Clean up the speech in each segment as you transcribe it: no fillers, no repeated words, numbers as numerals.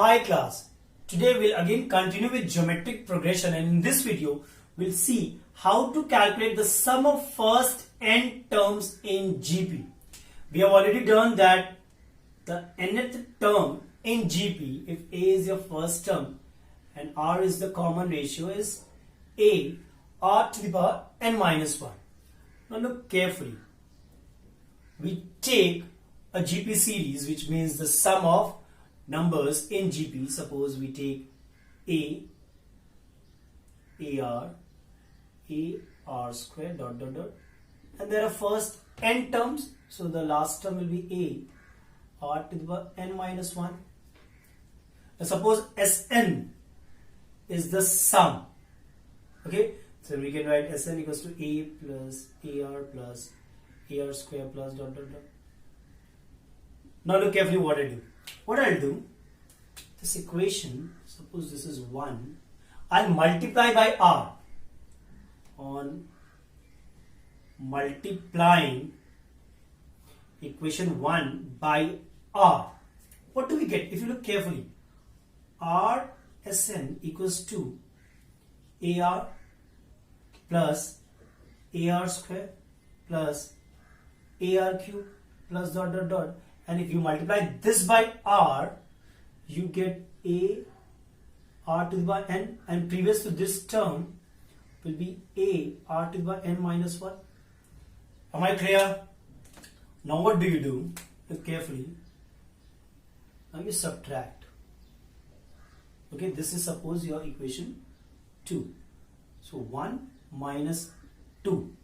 Hi class, today we'll again continue with geometric progression, and in this video we'll see how to calculate the sum of first n terms in GP. We have already done that the nth term in GP, if A is your first term and R is the common ratio, is A R to the power n minus 1. Now look carefully. We take a GP series, which means the sum of numbers in GP. Suppose we take A, AR square dot dot dot, and there are first n terms, so the last term will be A R to the power n minus 1. Now suppose Sn is the sum. Okay, so we can write Sn equals to A plus AR square plus dot dot dot. Now look carefully what I do. What I'll do, this equation, suppose this is 1, I'll multiply by R. On multiplying equation 1 by R, what do we get? If you look carefully, R Sn equals to AR plus AR square plus AR cube plus dot dot dot. And if you multiply this by R, you get A R to the power n, and previous to this term will be A R to the power n minus 1. Am I clear? Now what do you do? Look carefully. Now you subtract. Okay, this is suppose your equation 2. So 1 minus 2.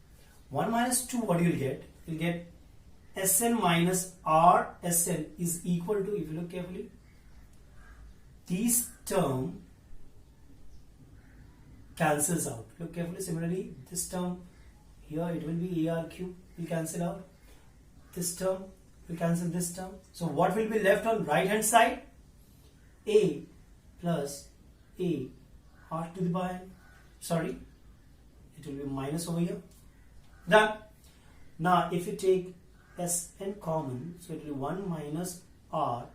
1 minus 2, what you will get? You will get Sn minus R Sn is equal to, if you look carefully, these term cancels out. Look carefully. Similarly, this term here, it will be AR cube will cancel out. This term will cancel this term. So what will be left on right hand side? A plus A R to the power n. Sorry, it will be minus over here. Done. Now if you take Sn common, so it will be 1 minus R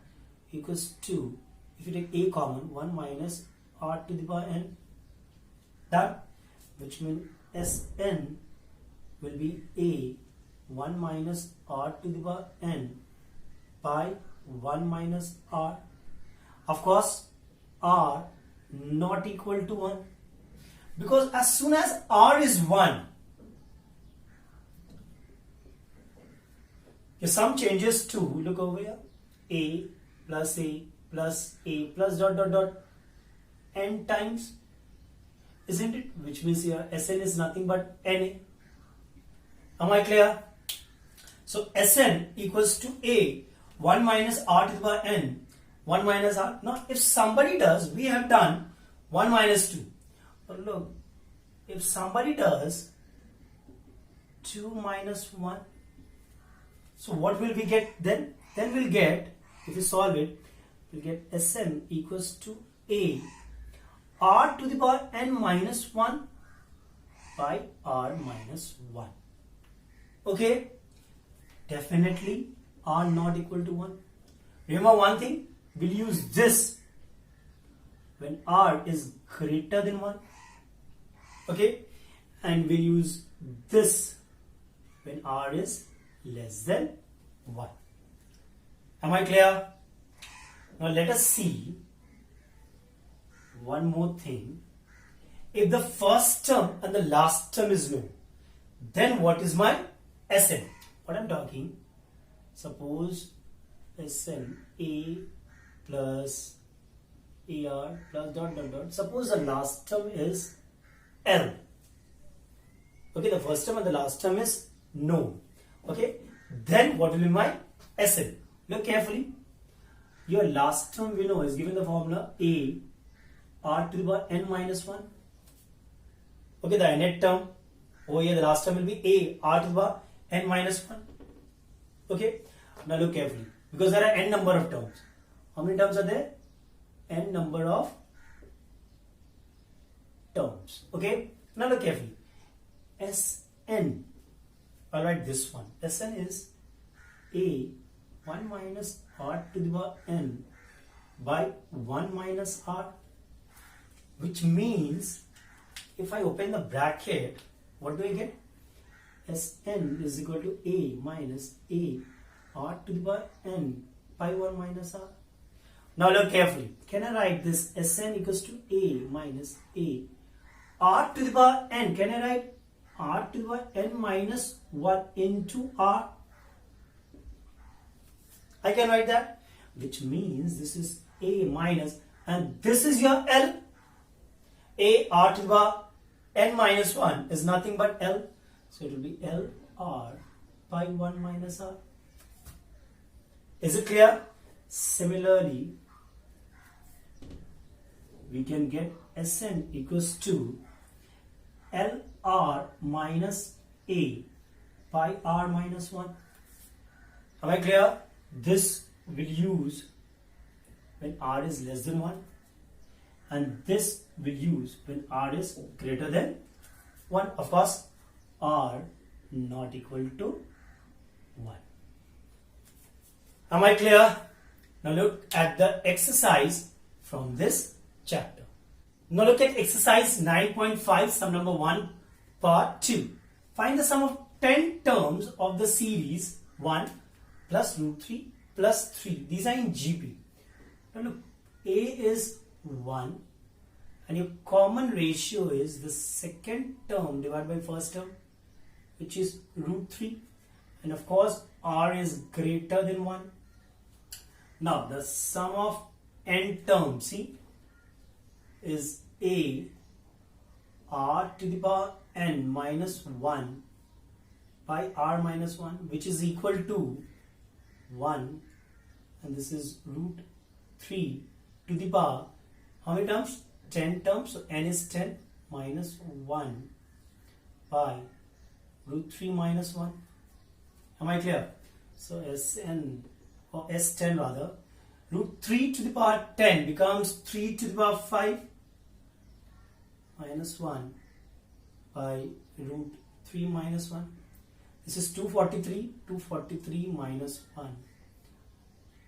equals 2. If you take A common, 1 minus R to the power n. Done. Which means Sn will be A 1 minus R to the power n by 1 minus R. Of course, R not equal to 1, because as soon as R is 1, your sum changes to, look over here, A plus dot dot dot n times, isn't it? Which means here Sn is nothing but Na. Am I clear? So Sn equals to A 1 minus R to the power n, 1 minus R. Now if somebody does, we have done 1 minus 2. But look, if somebody does 2 minus 1, so what will we get then? Then we'll get, if you solve it, we'll get Sn equals to A R to the power n minus 1 by R minus 1. Okay? Definitely R not equal to 1. Remember one thing, we'll use this when R is greater than 1. Okay? And we'll use this when R is less than 1. Am I clear? Now let us see one more thing. If the first term and the last term is known, then what is my Sn? What I'm talking, suppose Sn A plus AR plus dot dot dot. Suppose the last term is L. Okay, the first term and the last term is known. Okay, then what will be my Sn? Look carefully. Your last term we know is given the formula A R to the power n minus 1. Okay, the nth term over here, the last term will be A R to the power n minus 1. Okay, now look carefully, because there are n number of terms. How many terms are there? N number of terms. Okay, now look carefully. Sn, I'll write this one. Sn is A 1 minus r to the power n by 1 minus r, which means if I open the bracket, what do I get? Sn is equal to a minus a r to the power n by 1 minus r. Now look carefully. Can I write this Sn equals to a minus a r to the power n? Can I write r to the power n minus 1 into r? I can write that, which means this is a minus, and this is your L. A r to the power n minus 1 is nothing but L. So it will be L r by 1 minus r. Is it clear? Similarly, we can get Sn equals to L r minus a by r minus 1. Am I clear? This will use when r is less than 1, and this will use when r is greater than 1. Of course, r not equal to 1. Am I clear? Now look at the exercise from this chapter. Now look at exercise 9.5, sum number 1, part 2. Find the sum of 10 terms of the series 1 plus root 3 plus 3. These are in GP. Now look, a is 1 and your common ratio is the second term divided by first term, which is root 3, and of course r is greater than 1. Now the sum of n terms, see, is a r to the power n minus 1 by r minus 1, which is equal to 1, and this is root 3 to the power, how many terms? 10 terms. So n is 10 minus 1 by root 3 minus 1. Am I clear? So Sn, or S10 rather, root 3 to the power 10 becomes 3 to the power 5 minus 1 by root 3 minus 1. This is 243 minus 1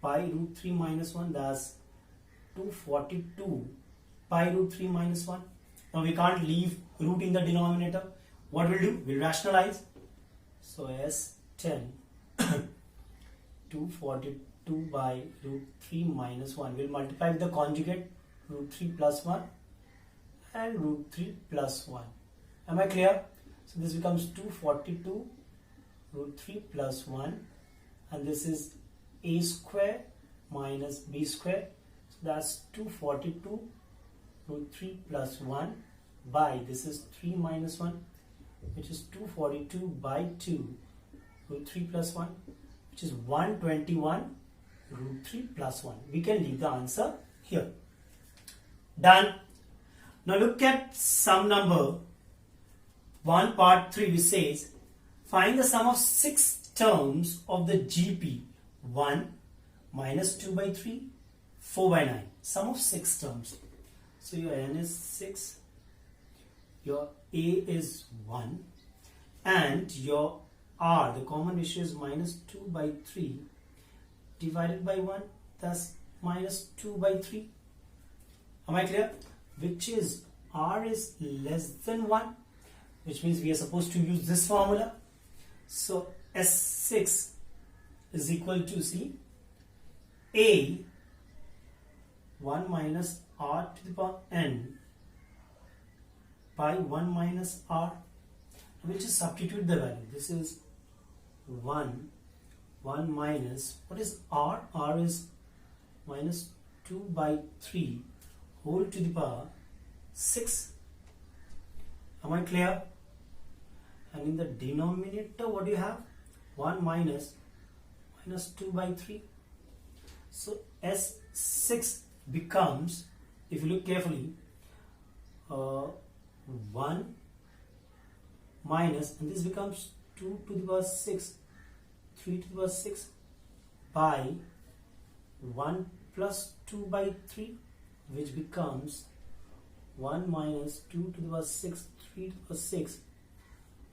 by root 3 minus 1, that's 242 by root 3 minus 1. Now we can't leave root in the denominator. What we'll do? We'll rationalize. So S10 242 by root 3 minus 1. We'll multiply with the conjugate, root 3 plus 1 and root 3 plus 1. Am I clear? So this becomes 242 root 3 plus 1, and this is a square minus b square. So that's 242 root 3 plus 1 by, this is 3 minus 1, which is 242 by 2 root 3 plus 1, which is 121 root 3 plus 1. We can leave the answer here. Done. Now look at sum number 1 part 3, which says find the sum of 6 terms of the GP 1 minus 2 by 3 4 by 9. Sum of 6 terms. So your n is 6, your a is 1, and your r, the common ratio, is minus 2 by 3 divided by 1, thus minus 2 by 3. Am I clear? Which is r is less than 1, which means we are supposed to use this formula. So S6 is equal to, see, a 1 minus r to the power n by 1 minus r. We'll just substitute the value. This is 1 minus, what is r? R is minus 2 by 3 whole to the power 6. Am I clear? And in the denominator, what do you have? 1 minus 2 by 3. So S6 becomes, if you look carefully, 1 minus, and this becomes 2 to the power 6, 3 to the power 6 by 1 plus 2 by 3, which becomes 1 minus 2 to the power 6, 3 to the power 6,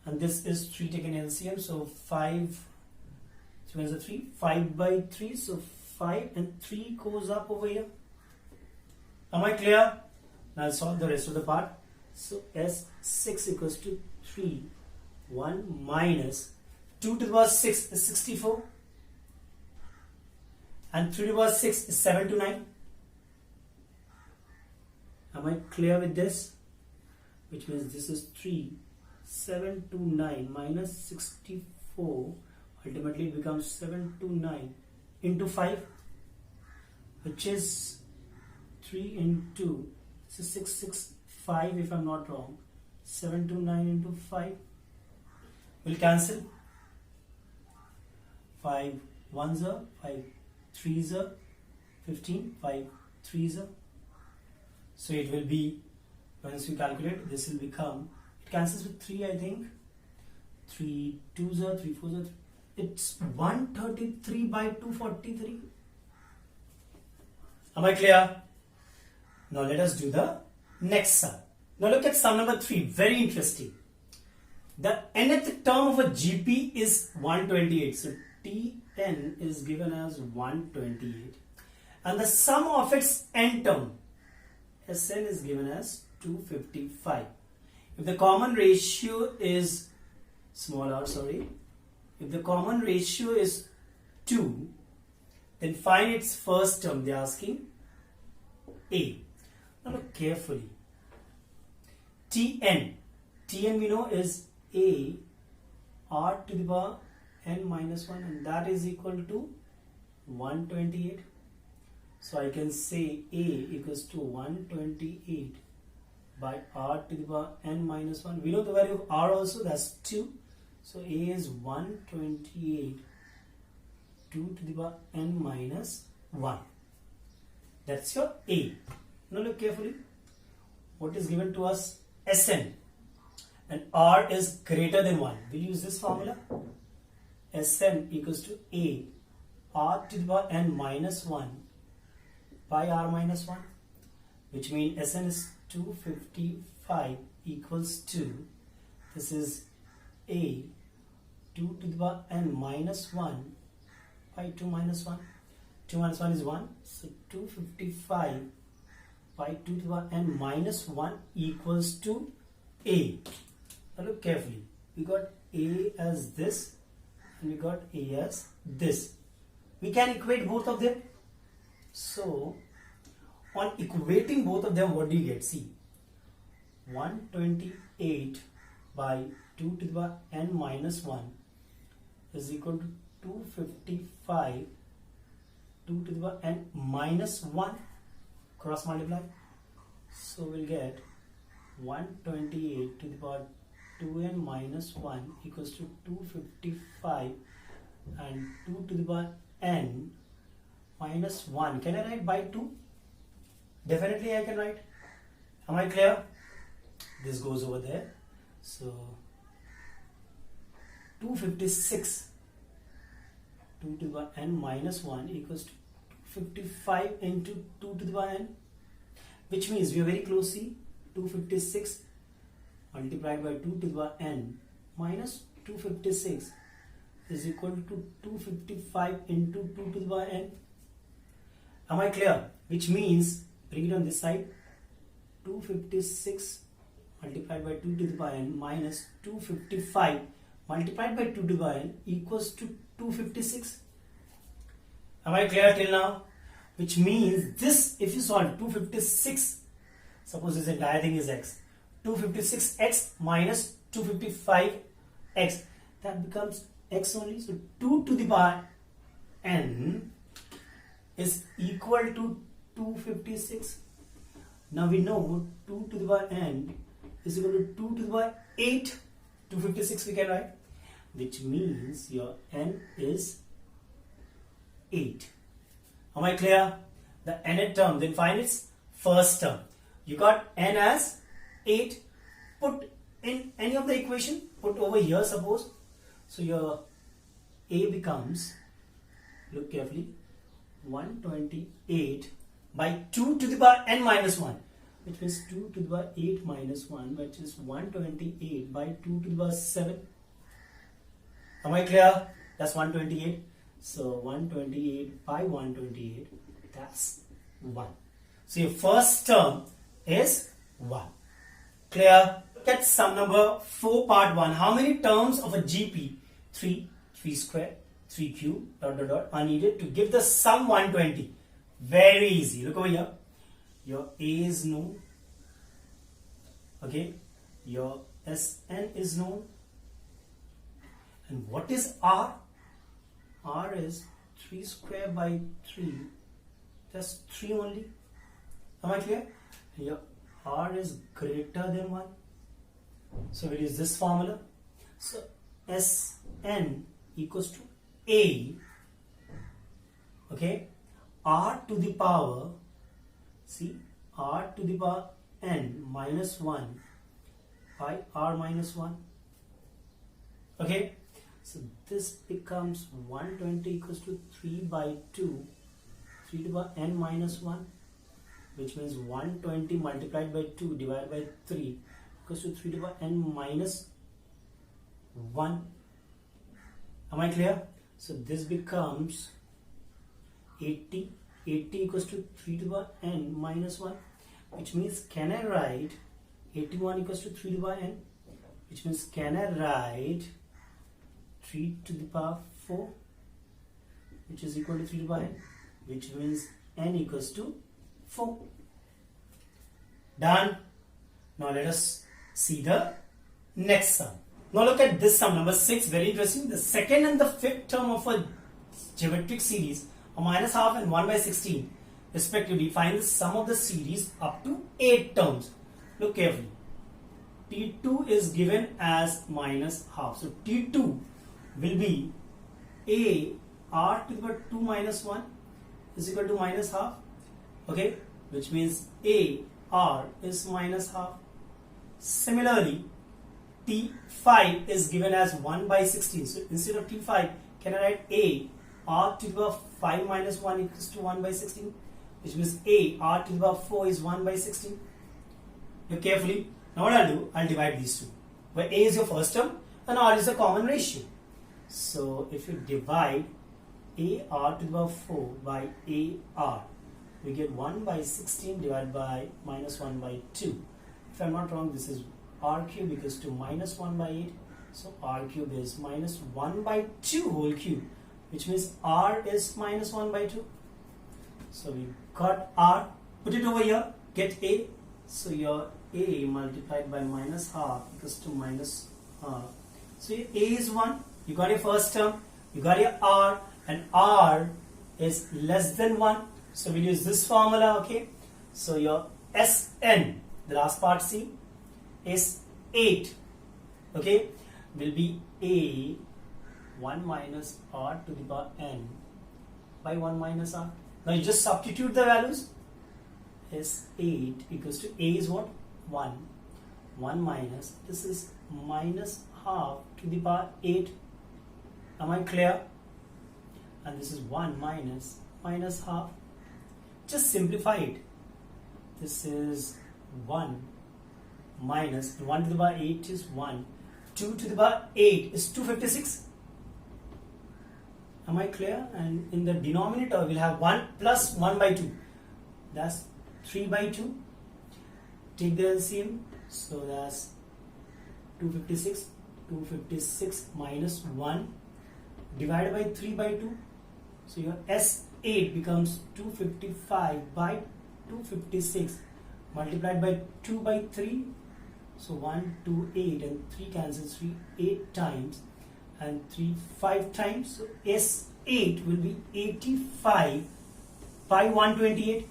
and this is 3 taken LCM, so 5, so where's the 3? 5 by 3, so 5 and 3 goes up over here, Am I clear? Now I'll solve the rest of the part. So S6 equals to 3, 1 minus 2 to the power 6 is 64 and 3 to the power 6 is 7 to 9. Am I clear with this? Which means this is 3, 7 to 9 minus 64. Ultimately it becomes 7 to 9 into 5, which is 3 into, this is 665 if I'm not wrong. 7 to 9 into 5 will cancel. 5 ones are 5 threes are 15, 5 threes are. So it will be, once we calculate, this will become, it cancels with 3 I think. 3 twos are 3 fours are 3. It's 133 by 243. Am I clear? Now let us do the next sum. Now look at sum number 3. Very interesting. The nth term of a GP is 128. So Tn is given as 128. And the sum of its n term, Sn, is given as 255. If the common ratio is if the common ratio is 2, then find its first term. They are asking A. Now look carefully. Tn we know is A r to the power n minus 1, and that is equal to 128. So I can say A equals to 128 by r to the power n minus 1. We know the value of r also, that's 2. So A is 128 2 to the power n minus 1. That's your A. Now look carefully. What is given to us? Sn. And r is greater than 1. We'll use this formula. Sn equals to A r to the power n minus 1 by r minus 1, which means Sn is 255 equals to, this is A 2 to the power n minus 1 by 2 minus 1. 2 minus 1 is 1. So 255 by 2 to the power n minus 1 equals to A. Now look carefully. We got A as this and we got A as this. We can equate both of them. So on equating both of them, what do you get? See, 128 by 2 to the power n minus 1 is equal to 255 2 to the power n minus 1, cross multiply. So we'll get 128 to the power 2n minus 1 equals to 255 and 2 to the power n minus 1. Can I write by 2? Definitely I can write. Am I clear? This goes over there. So 256 2 to the power n minus 1 equals to 255 into 2 to the power n, which means we are very close. See, 256 multiplied by 2 to the power n minus 256 is equal to 255 into 2 to the power n. Am I clear? Which means, bring it on this side, 256 multiplied by 2 to the power n minus 255 multiplied by 2 to the power n equals to 256. Am I clear till now? Which means this, if you solve 256, suppose this entire thing is x, 256x minus 255x, that becomes x only. So 2 to the power n is equal to 256. Now we know 2 to the power n is equal to 2 to the power 8. 256 we can write, which means your n is 8. Am I clear? The nth term, then find its first term. You got n as 8. Put in any of the equation, put over here suppose. So your A becomes, look carefully, 128 by 2 to the power n minus 1, which means 2 to the power 8 minus 1, which is 128 by 2 to the power 7. Am I clear? That's 128. So 128 by 128, that's 1. So your first term is 1. Clear? Look at sum number 4 part 1. How many terms of a GP? 3, 3 square, 3 cube, dot dot dot are needed to give the sum 120. Very easy. Look over here. Your A is known. Okay. Your Sn is known. And what is R? R is 3 square by 3. Just 3 only. Am I clear? Your R is greater than 1. So we use this formula. So Sn equals to A. Okay. R to the power, see, R to the power n minus 1 by R minus 1. Okay. So this becomes 120 equals to 3 by 2, 3 to the power n minus 1, which means 120 multiplied by 2 divided by 3 equals to 3 to the power n minus 1. Am I clear? So this becomes 80. 80 equals to 3 to the power n minus 1, which means can I write 81 equals to 3 to the power n, which means can I write 3 to the power 4, which is equal to 3 to the power n, which means n equals to 4. Done. Now let us see the next sum. Now look at this sum number 6, very interesting. The second and the fifth term of a geometric series are minus half and 1 by 16 respectively. Find the sum of the series up to 8 terms. Look carefully. T2 is given as minus half. So T2 will be A R to the power 2 minus 1 is equal to minus half. Okay, which means A R is minus half. Similarly, T5 is given as 1 by 16. So instead of T5, can I write A R to the power 5 minus 1 equals to 1 by 16, which means A R to the power 4 is 1 by 16. Look carefully. Now what I'll do, I'll divide these two, where A is your first term and R is a common ratio. So if you divide A R to the power 4 by A R, we get 1 by 16 divided by minus 1 by 2. If I'm not wrong, this is R cube equals to minus 1 by 8. So R cube is minus 1 by 2 whole cube, which means R is minus 1 by 2. So we got R, put it over here, get A. So your A multiplied by minus half equals to minus half. So your A is 1, you got your first term, you got your R, and R is less than 1. So we'll use this formula, okay. So your Sn, the last part C, is 8, okay, will be A 1 minus R to the power n by 1 minus R. Now you just substitute the values. Is 8 equals to A is what? 1. 1 minus, this is minus half to the power 8. Am I clear? And this is 1 minus minus half. Just simplify it. This is 1 minus 1 to the power 8 is 1. 2 to the power 8 is 256. Am I clear? And in the denominator we'll have 1 plus 1 by 2. That's 3 by 2. Take the LCM. So that's 256. 256 minus 1 divided by 3 by 2. So your S8 becomes 255 by 256 multiplied by 2 by 3. So 1, 2, 8 and 3 cancels 3 8 times and 3 5 times. So S8 will be 85 by 128.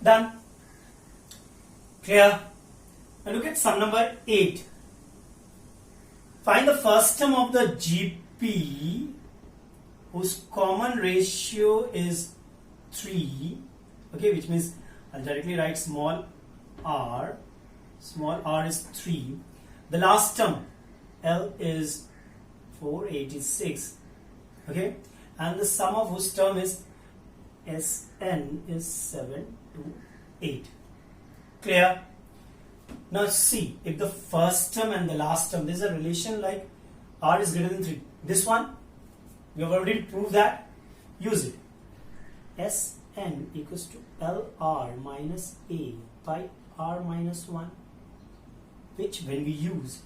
Done. Clear? Now look at sum number 8. Find the first term of the GP whose common ratio is 3. Okay, which means I'll directly write small r. Small r is 3. The last term L is 486. Okay, and the sum of whose term is Sn is 7 to 8. Clear? Now see, if the first term and the last term, there's a relation like r is greater than 3. This one, we have already proved that. Use it. n equals to LR minus A by R minus 1, which when we use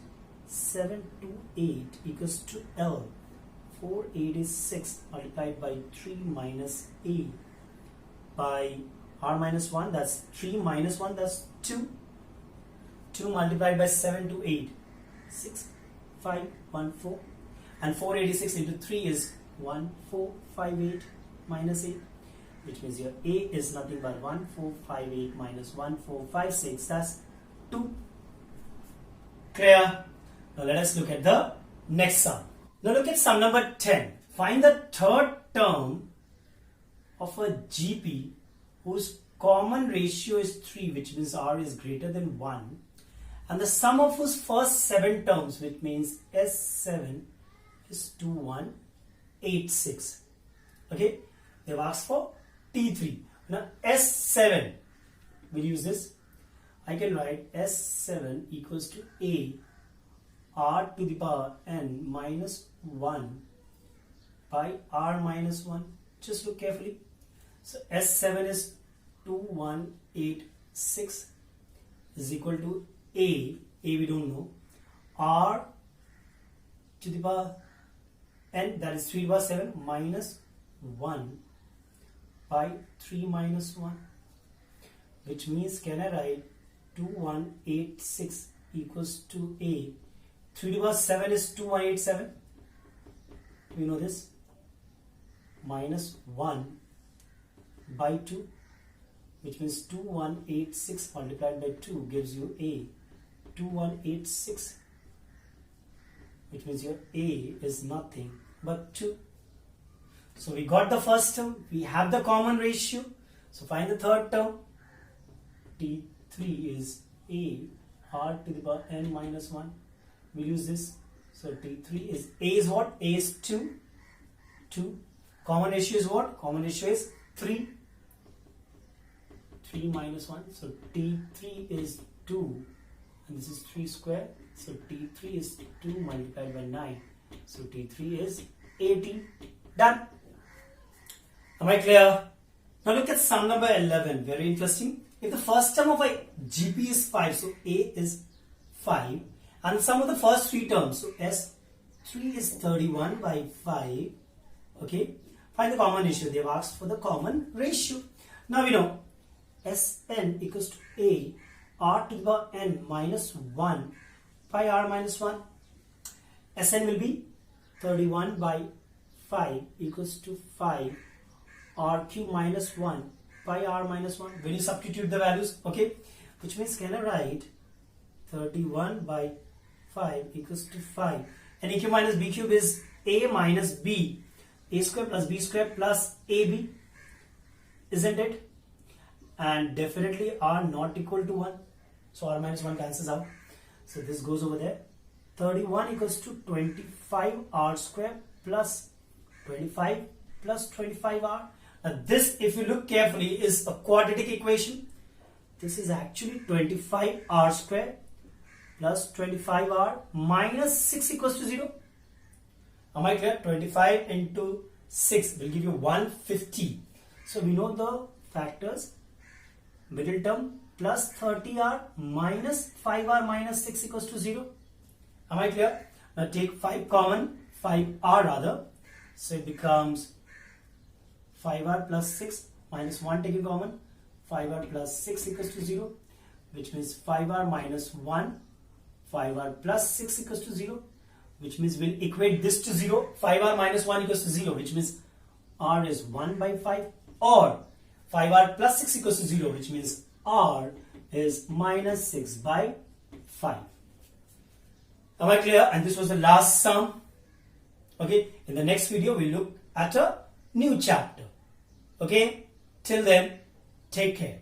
7 to 8 equals to L, 4 8 is 6 multiplied by 3 minus A by R minus 1, that's 3 minus 1, that's 2. 2 multiplied by 7 to 8, 6, 5, 1, 4. And 486 into 3 is 1458 minus 8, which means your A is nothing but 1458 minus 1456, that's 2. Clear? Now let us look at the next sum. Now look at sum number 10. Find the third term of a GP whose common ratio is 3, which means R is greater than 1, and the sum of whose first 7 terms, which means S7, is 2186. Okay, they've asked for T3. Now S7, we'll use this. I can write S7 equals to A R to the power n minus 1 by R minus 1. Just look carefully. So S7 is 2186 is equal to A we don't know, R to the power n, that is 3 to the power 7 minus 1 by 3 minus 1, which means can I write 2186 equals to A. 3 to the power 7 is 2187, we know this, minus 1 by 2, which means 2186 multiplied by 2 gives you A. 2186, which means your A is nothing but 2. So we got the first term, we have the common ratio, so find the third term. T3 is A R to the power n minus 1. We'll use this. So T3 is A is what? A is 2. Common ratio is what? Common ratio is 3. 3 minus 1. So T3 is 2. And this is 3 square. So T3 is 2 multiplied by 9. So T3 is 18. Done. Am I clear? Now look at sum number 11. Very interesting. If the first term of a GP is 5, so A is 5. And sum of the first 3 terms, so S3 is 31 by 5. Okay. Find the common ratio. They have asked for the common ratio. Now we know Sn equals to A R to the power n minus 1 by R minus 1. Sn will be 31 by 5 equals to 5 R cube minus 1 by R minus 1. When you substitute the values, okay, which means can I write 31 by 5 equals to 5. And A cube minus B cube is A minus B. A square plus B square plus AB. Isn't it? And definitely R not equal to 1. So R minus 1 cancels out. So this goes over there. 31 equals to 25 R square plus 25 plus 25R. Now this, if you look carefully, is a quadratic equation. This is actually 25R square plus 25R minus 6 equals to 0. Am I clear? 25 into 6 will give you 150. So we know the factors. Middle term plus 30R minus 5R minus 6 equals to 0. Am I clear? Now take 5 common, 5R rather. So it becomes 5R plus 6 minus 1 taken common. 5R plus 6 equals to 0. Which means 5R minus 1. 5R plus 6 equals to 0. Which means we'll equate this to 0. 5R minus 1 equals to 0. Which means R is 1 by 5. Or 5R plus 6 equals to 0, which means R is minus 6 by 5. Am I clear? And this was the last sum. Okay, in the next video, we'll look at a new chapter. Okay, till then, take care.